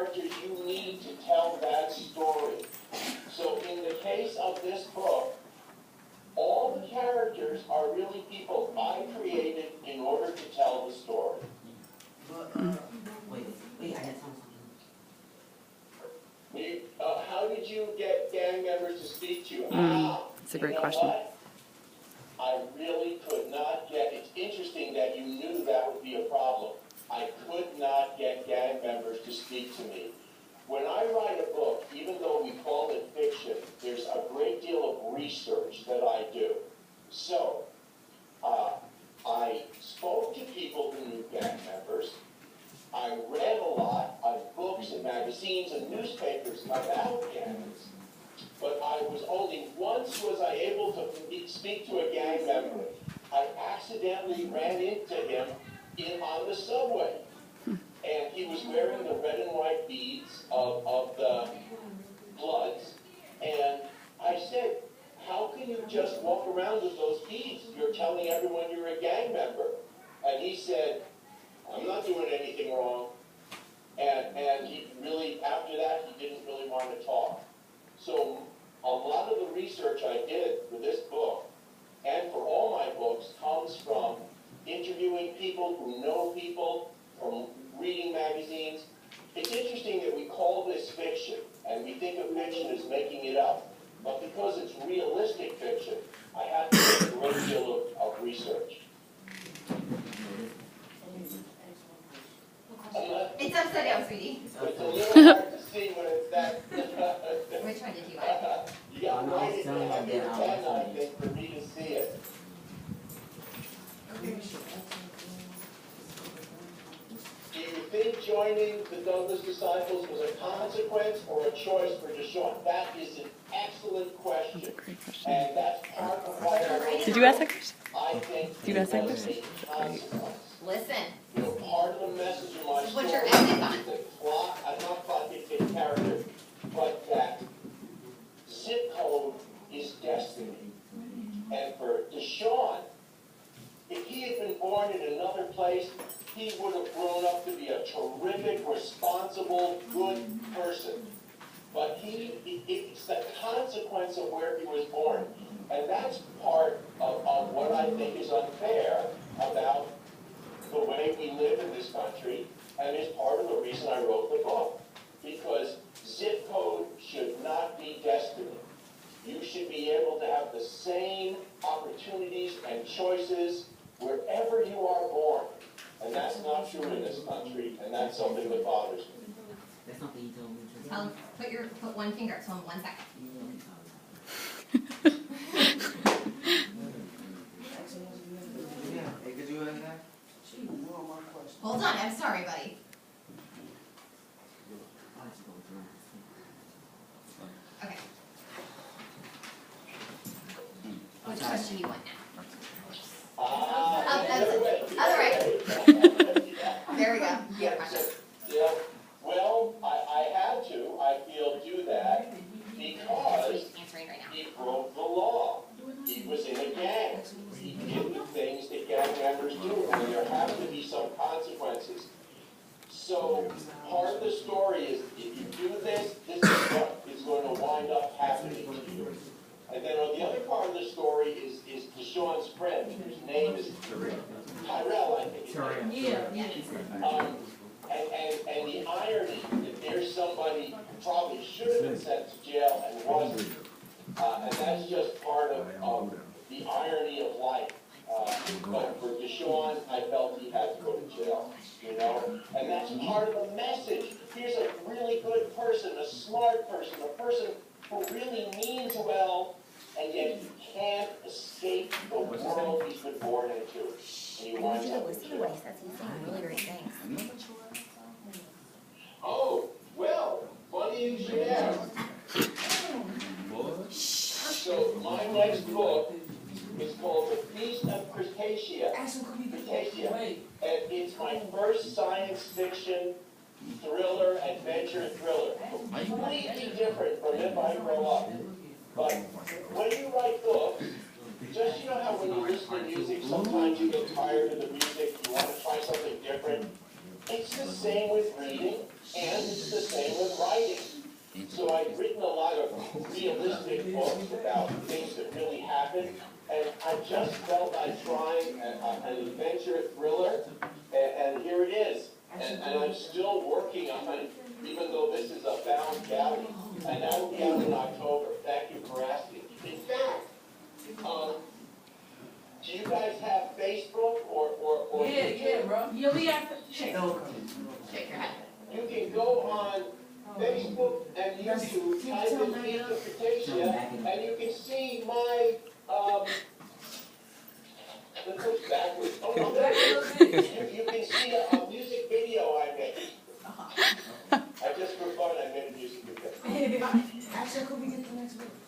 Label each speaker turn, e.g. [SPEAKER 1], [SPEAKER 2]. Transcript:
[SPEAKER 1] characters you need to tell that story. So in the case of this book, all the characters are really people I created in order to tell the story.
[SPEAKER 2] Wait, I had something.
[SPEAKER 1] How did you get gang members to speak to you?
[SPEAKER 3] That's a great question.
[SPEAKER 1] What? I really could not get, it's interesting that you knew that would be a problem. I could not get gang members to speak to me. When I write a book, even though we call it fiction, there's a great deal of research that I do. So, I spoke to people who knew gang members. I read a lot of books and magazines and newspapers about gangs. But I was only once was I able to speak to a gang member. I accidentally ran into him on the subway. And he was wearing the red and white beads of the Bloods. And I said, how can you just walk around with those beads? You're telling everyone you're a gang member. And he said, I'm not doing anything wrong. And he really, after that, he didn't really want to talk. So a lot of the research I did for this book, and for all my books, comes from interviewing people who know people, from reading magazines. It's interesting that we call this fiction, and we think of fiction as making it up. But because it's realistic fiction, I have to do a great deal of research.
[SPEAKER 4] It's upside down, sweetie.
[SPEAKER 1] It's a little hard to see when it's that.
[SPEAKER 4] Which one did you like?
[SPEAKER 1] You got to write it down on your pen, I think, for me to see it. Do you think joining the Douglas Disciples was a consequence or a choice for Deshaun? That is an excellent question.
[SPEAKER 3] That's a great question.
[SPEAKER 1] And that's part of why I wrote
[SPEAKER 3] Did you ask that question?
[SPEAKER 1] I think
[SPEAKER 3] Did you ask that
[SPEAKER 1] it was
[SPEAKER 3] question?
[SPEAKER 1] a consequence.
[SPEAKER 4] Listen.
[SPEAKER 1] You know, part of the message of my
[SPEAKER 4] This is
[SPEAKER 1] story
[SPEAKER 4] what you're ending on.
[SPEAKER 1] is that plot, I'm not plot dictate character, but that zip code is destiny. And for Deshaun, if he had been born in another place, he would have grown up to be a terrific, responsible, good person. But it's the consequence of where he was born. And that's part of what I think is unfair about the way we live in this country, and is part of the reason I wrote the book. Because zip code should not be destiny. You should be able to have the same opportunities and choices wherever you are born. And that's not true in this country, and that's something that bothers me.
[SPEAKER 2] That's not what you told me.
[SPEAKER 4] Put one finger, so in 1 second. Hold on, I'm sorry, buddy. Okay. Which question do you want now? That's it. Other way. There we go. You have a question.
[SPEAKER 1] Yeah. Well, I had to, I feel, do that because
[SPEAKER 4] Answering right now.
[SPEAKER 1] he broke the law. He was in a gang. He did the things that gang members do, and there have to be some consequences. So part of the story is, if you do this, this is what is going to wind up happening to you. And then on the other part of the story is Deshaun's friend, whose name is Tyrell, I think. And the irony that there's somebody who probably should have been sent to jail and wasn't. And that's just part of the irony of life. But for Deshaun, I felt he had to go to jail, you know? And that's part of the message. Here's a really good person, a smart person, a person who really means well, and yet he can't escape the world he's been born into. And he winds up in jail.
[SPEAKER 4] Really great things.
[SPEAKER 1] Oh, well, funny you should ask. So my next book is called The Feast of Crustacea. And it's my first science fiction thriller, adventure thriller. Completely different from If I Grow Up. But when you write books, just you know how when you listen to music, sometimes you get tired of the music, you want to try something different. It's the same with reading, and it's the same writing. So I've written a lot of realistic books about things that really happened, and I just felt I'd try an adventure thriller, and here it is. And I'm still working on it, even though this is a bound galley, and that will be out in October. Thank you for asking. In fact, do you guys have Facebook or
[SPEAKER 5] Yeah, bro. Yeah, we got
[SPEAKER 4] Shake your head.
[SPEAKER 1] You can go on Facebook and YouTube, type in Pizza Patricia, and you can see my, let's look backwards. Oh, no, you can see a music video I made. I just for fun, I made a music video.
[SPEAKER 5] Actually, could we get the next one?